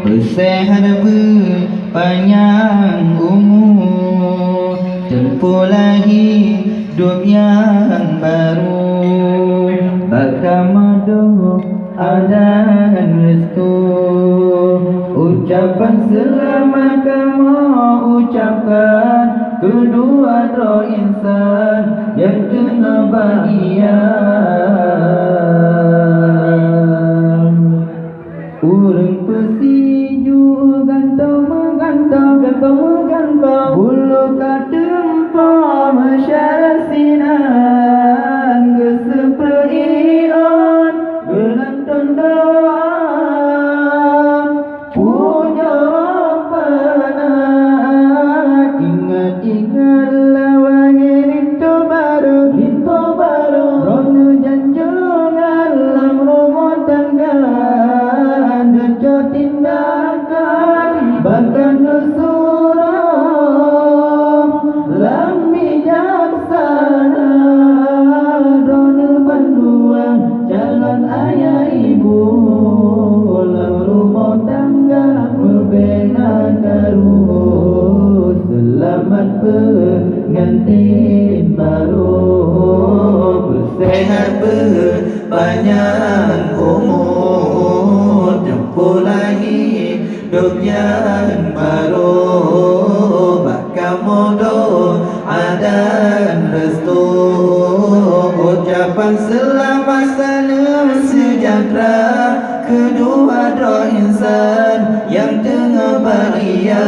bersehat berpanjang umur, tempuh lagi hidup yang baru, berkah dan restu. Ucapan selamat kamu ucapkan kedua roh insan yang tengah bahagia. Urang pesiju gantong menggantong bulu katempa masyarakat sinan gesepraion gelantong doa punya Rabbana. Ingat lawahir itu baru rono janjung alam rumah tangga dejo tindakan bahkan nusurah lambi jaksana rono panduan calon ayah ibu lam rumah tangga membina terus selamat pengantin baru bersehat berpanjang umur, tempuh lagi hidup yang baru, bakal doa dan restu. Ucapan selamat salam sejahtera kedua roh insan yang tengah bahagia.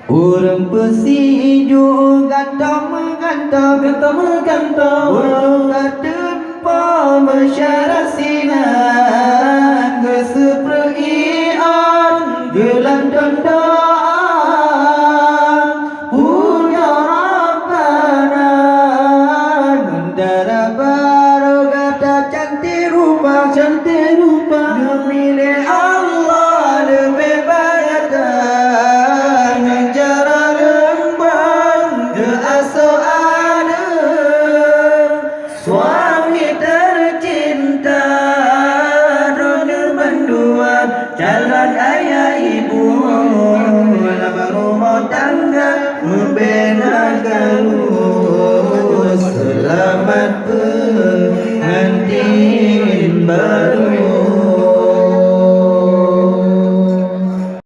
Urang pesiju gantong menggantong bulu katempa masyarakat